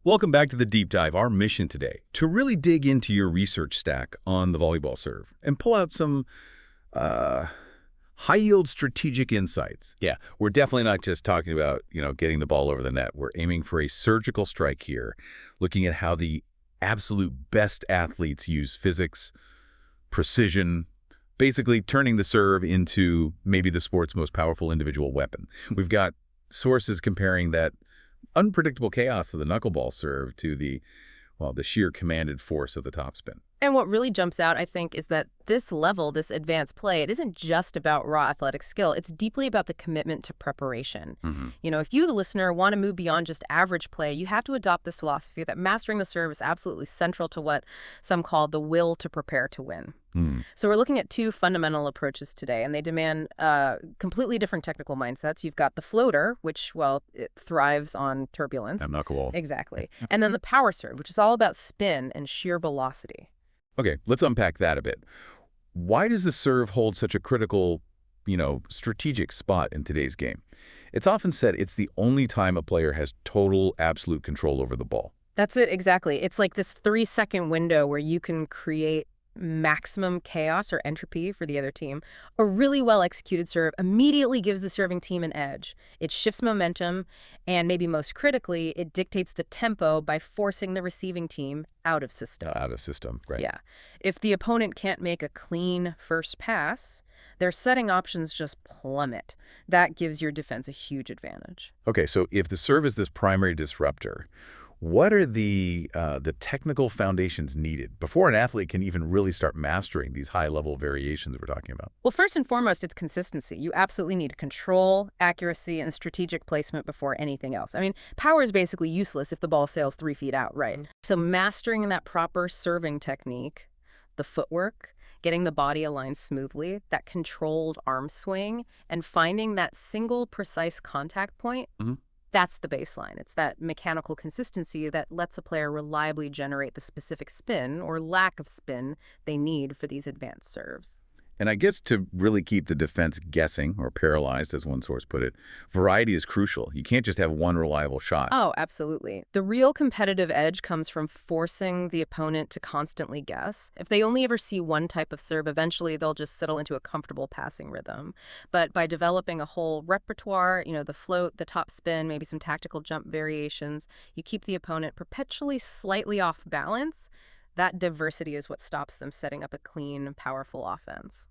Welcome back to the Deep Dive. Our mission today, to really dig into your research stack on the volleyball serve and pull out some high-yield strategic insights. Yeah, we're definitely not just talking about, getting the ball over the net. We're aiming for a surgical strike here, looking at how the absolute best athletes use physics, precision, basically turning the serve into maybe the sport's most powerful individual weapon. We've got sources comparing that unpredictable chaos of the knuckleball serve to the sheer commanded force of the topspin. And what really jumps out, I think, is that this level, this advanced play, it isn't just about raw athletic skill. It's deeply about the commitment to preparation. If you, the listener, want to move beyond just average play, you have to adopt this philosophy that mastering the serve is absolutely central to what some call the will to prepare to win. So we're looking at two fundamental approaches today, and they demand completely different technical mindsets. You've got the floater, which, it thrives on turbulence. And knuckleball. Exactly. And then the power serve, which is all about spin and sheer velocity. Okay, let's unpack that a bit. Why does the serve hold such a critical, strategic spot in today's game? It's often said it's the only time a player has total, absolute control over the ball. That's it, exactly. It's like this 3-second window where you can create maximum chaos or entropy for the other team. A really well-executed serve immediately gives the serving team an edge. It shifts momentum, and maybe most critically, it dictates the tempo by forcing the receiving team out of system. Out of system, right. Yeah. If the opponent can't make a clean first pass, their setting options just plummet. That gives your defense a huge advantage. Okay, so if the serve is this primary disruptor, what are the technical foundations needed before an athlete can even really start mastering these high-level variations we're talking about? Well, first and foremost, it's consistency. You absolutely need control, accuracy, and strategic placement before anything else. I mean, power is basically useless if the ball sails 3 feet out, right? So mastering that proper serving technique, the footwork, getting the body aligned smoothly, that controlled arm swing, and finding that single precise contact point, that's the baseline. It's that mechanical consistency that lets a player reliably generate the specific spin or lack of spin they need for these advanced serves. And I guess to really keep the defense guessing or paralyzed, as one source put it, variety is crucial. You can't just have one reliable shot. Oh, absolutely. The real competitive edge comes from forcing the opponent to constantly guess. If they only ever see one type of serve, eventually they'll just settle into a comfortable passing rhythm. But by developing a whole repertoire, the float, the top spin, maybe some tactical jump variations, you keep the opponent perpetually slightly off balance. That diversity is what stops them setting up a clean, powerful offense.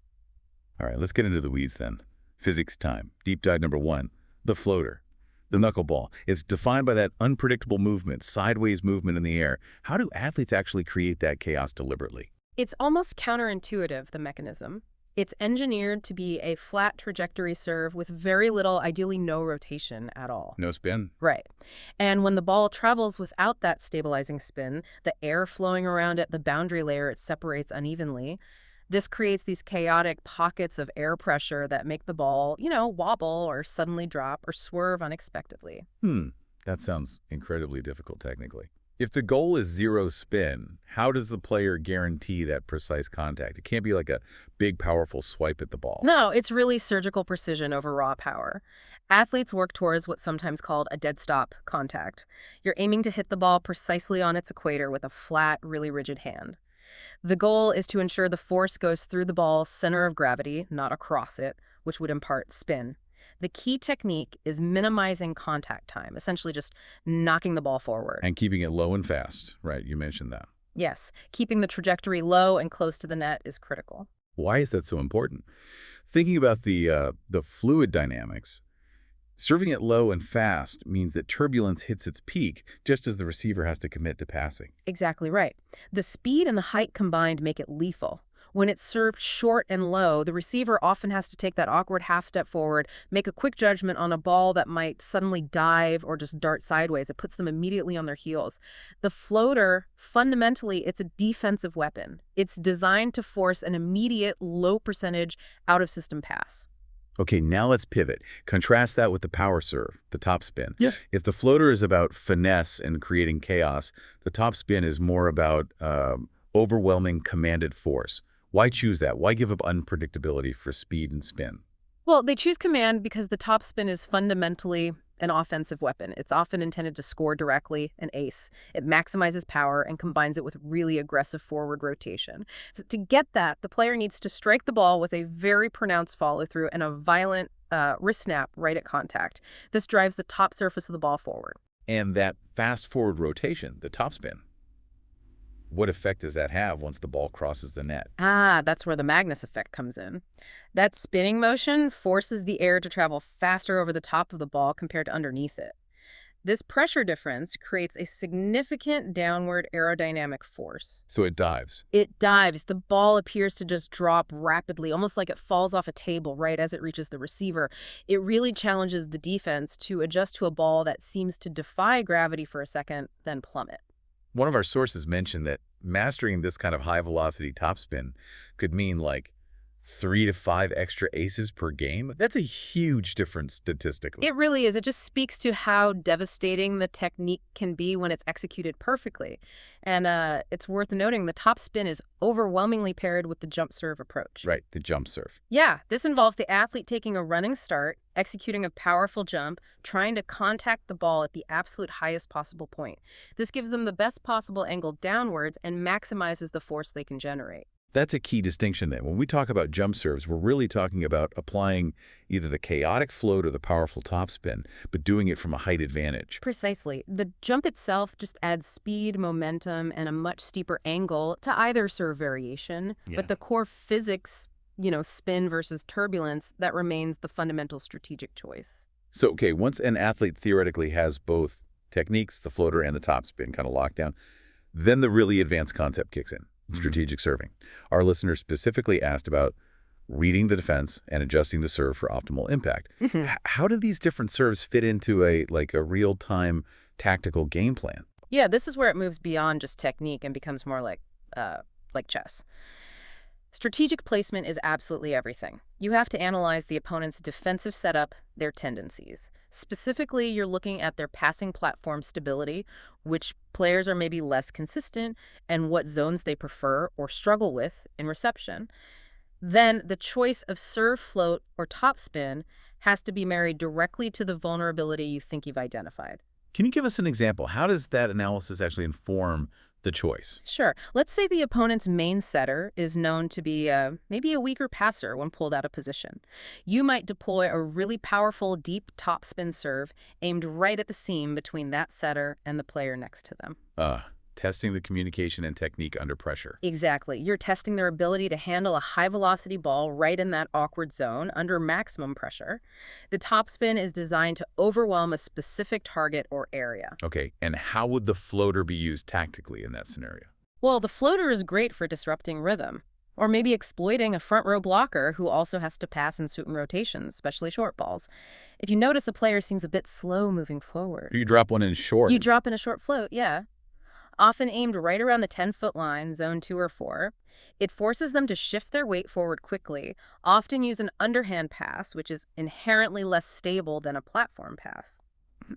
All right, let's get into the weeds then. Physics time. Deep dive number 1, the floater. The knuckleball. It's defined by that unpredictable movement, sideways movement in the air. How do athletes actually create that chaos deliberately? It's almost counterintuitive, the mechanism. It's engineered to be a flat trajectory serve with very little, ideally no rotation at all. No spin. Right. And when the ball travels without that stabilizing spin, the air flowing around at the boundary layer, it separates unevenly. This creates these chaotic pockets of air pressure that make the ball, wobble or suddenly drop or swerve unexpectedly. That sounds incredibly difficult technically. If the goal is zero spin, how does the player guarantee that precise contact? It can't be like a big, powerful swipe at the ball. No, it's really surgical precision over raw power. Athletes work towards what's sometimes called a dead stop contact. You're aiming to hit the ball precisely on its equator with a flat, really rigid hand. The goal is to ensure the force goes through the ball's center of gravity, not across it, which would impart spin. The key technique is minimizing contact time, essentially just knocking the ball forward. And keeping it low and fast, right? You mentioned that. Yes, keeping the trajectory low and close to the net is critical. Why is that so important? Thinking about the fluid dynamics, serving it low and fast means that turbulence hits its peak just as the receiver has to commit to passing. Exactly right. The speed and the height combined make it lethal. When it's served short and low, the receiver often has to take that awkward half step forward, make a quick judgment on a ball that might suddenly dive or just dart sideways. It puts them immediately on their heels. The floater, fundamentally, it's a defensive weapon. It's designed to force an immediate, low percentage out-of-system pass. Okay, now let's pivot. Contrast that with the power serve, the topspin. Yeah. If the floater is about finesse and creating chaos, the topspin is more about overwhelming commanded force. Why choose that? Why give up unpredictability for speed and spin? Well, they choose command because the topspin is fundamentally an offensive weapon. It's often intended to score directly, an ace. It maximizes power and combines it with really aggressive forward rotation. So to get that, the player needs to strike the ball with a very pronounced follow-through and a violent wrist snap right at contact. This drives the top surface of the ball forward. And that fast forward rotation, the topspin, what effect does that have once the ball crosses the net? That's where the Magnus effect comes in. That spinning motion forces the air to travel faster over the top of the ball compared to underneath it. This pressure difference creates a significant downward aerodynamic force. So it dives. It dives. The ball appears to just drop rapidly, almost like it falls off a table right as it reaches the receiver. It really challenges the defense to adjust to a ball that seems to defy gravity for a second, then plummet. One of our sources mentioned that mastering this kind of high-velocity topspin could mean like 3 to 5 extra aces per game. That's a huge difference statistically. It really is. It just speaks to how devastating the technique can be when it's executed perfectly. And it's worth noting the topspin is overwhelmingly paired with the jump serve approach. Right, the jump serve. Yeah, this involves the athlete taking a running start, executing a powerful jump, trying to contact the ball at the absolute highest possible point. This gives them the best possible angle downwards and maximizes the force they can generate. That's a key distinction then. When we talk about jump serves, we're really talking about applying either the chaotic float or the powerful topspin, but doing it from a height advantage. Precisely. The jump itself just adds speed, momentum, and a much steeper angle to either serve variation. Yeah. But the core physics, spin versus turbulence, that remains the fundamental strategic choice. So, okay, once an athlete theoretically has both techniques, the floater and the topspin kind of locked down, then the really advanced concept kicks in. Strategic serving. Our listeners specifically asked about reading the defense and adjusting the serve for optimal impact. How do these different serves fit into a real-time tactical game plan? Yeah, this is where it moves beyond just technique and becomes more like chess. Strategic placement is absolutely everything. You have to analyze the opponent's defensive setup, their tendencies. Specifically, you're looking at their passing platform stability, which players are maybe less consistent, and what zones they prefer or struggle with in reception. Then the choice of serve, float, or topspin has to be married directly to the vulnerability you think you've identified. Can you give us an example? How does that analysis actually inform the choice? Sure. Let's say the opponent's main setter is known to be maybe a weaker passer when pulled out of position. You might deploy a really powerful deep topspin serve aimed right at the seam between that setter and the player next to them. Testing the communication and technique under pressure. Exactly. You're testing their ability to handle a high-velocity ball right in that awkward zone under maximum pressure. The topspin is designed to overwhelm a specific target or area. Okay, and how would the floater be used tactically in that scenario? Well, the floater is great for disrupting rhythm, or maybe exploiting a front-row blocker who also has to pass in certain rotations, especially short balls. If you notice a player seems a bit slow moving forward. You drop one in short. You drop in a short float, yeah. Often aimed right around the 10-foot line, zone 2 or 4. It forces them to shift their weight forward quickly, often use an underhand pass, which is inherently less stable than a platform pass.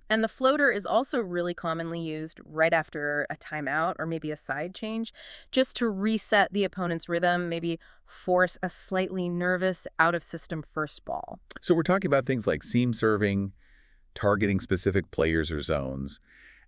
And the floater is also really commonly used right after a timeout or maybe a side change, just to reset the opponent's rhythm, maybe force a slightly nervous, out-of-system first ball. So we're talking about things like seam serving, targeting specific players or zones.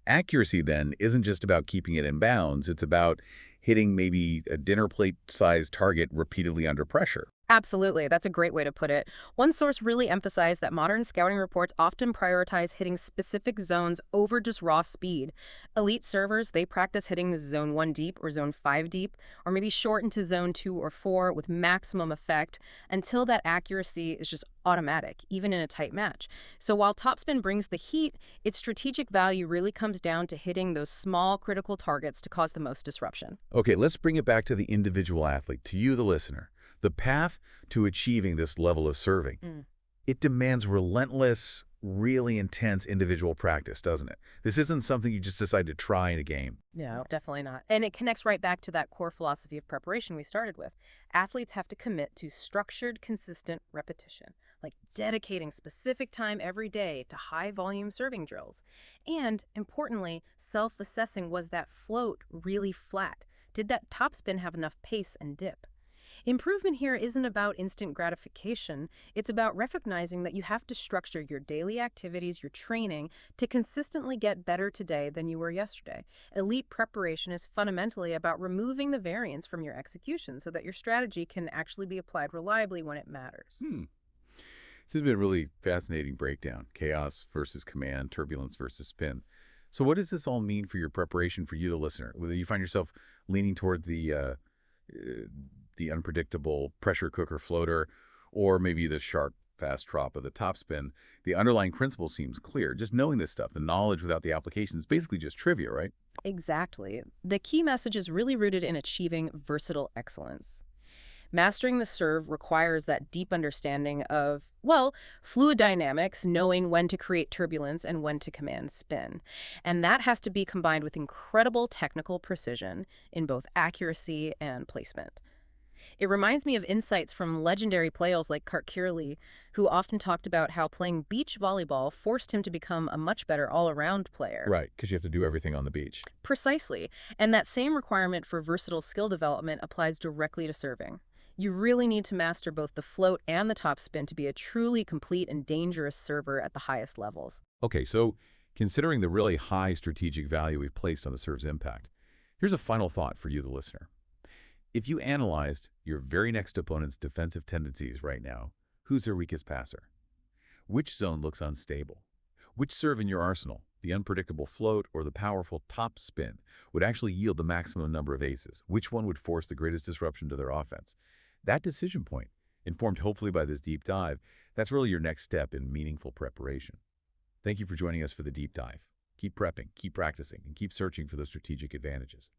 Accuracy, then, isn't just about keeping it in bounds. It's about hitting maybe a dinner plate-sized target repeatedly under pressure. Absolutely. That's a great way to put it. One source really emphasized that modern scouting reports often prioritize hitting specific zones over just raw speed. Elite servers, they practice hitting zone 1 deep or zone 5 deep, or maybe short into zone 2 or 4 with maximum effect until that accuracy is just automatic, even in a tight match. So while topspin brings the heat, its strategic value really comes down to hitting those small critical targets to cause the most disruption. Okay, let's bring it back to the individual athlete, to you, the listener. The path to achieving this level of serving, it demands relentless, really intense individual practice, doesn't it? This isn't something you just decide to try in a game. No, definitely not. And it connects right back to that core philosophy of preparation we started with. Athletes have to commit to structured, consistent repetition, like dedicating specific time every day to high-volume serving drills. And, importantly, self-assessing, was that float really flat? Did that topspin have enough pace and dip? Improvement here isn't about instant gratification. It's about recognizing that you have to structure your daily activities, your training, to consistently get better today than you were yesterday. Elite preparation is fundamentally about removing the variance from your execution so that your strategy can actually be applied reliably when it matters. This has been a really fascinating breakdown. Chaos versus command, turbulence versus spin. So what does this all mean for your preparation for you, the listener? Whether you find yourself leaning toward the unpredictable pressure cooker floater, or maybe the sharp, fast drop of the topspin, the underlying principle seems clear. Just knowing this stuff, the knowledge without the application is basically just trivia, right? Exactly. The key message is really rooted in achieving versatile excellence. Mastering the serve requires that deep understanding of, well, fluid dynamics, knowing when to create turbulence and when to command spin. And that has to be combined with incredible technical precision in both accuracy and placement. It reminds me of insights from legendary players like Kurt Kierley, who often talked about how playing beach volleyball forced him to become a much better all-around player. Right, because you have to do everything on the beach. Precisely. And that same requirement for versatile skill development applies directly to serving. You really need to master both the float and the topspin to be a truly complete and dangerous server at the highest levels. Okay, so considering the really high strategic value we've placed on the serve's impact, here's a final thought for you, the listener. If you analyzed your very next opponent's defensive tendencies right now, who's their weakest passer? Which zone looks unstable? Which serve in your arsenal, the unpredictable float or the powerful top spin, would actually yield the maximum number of aces? Which one would force the greatest disruption to their offense? That decision point, informed hopefully by this deep dive, that's really your next step in meaningful preparation. Thank you for joining us for the deep dive. Keep prepping, keep practicing, and keep searching for those strategic advantages.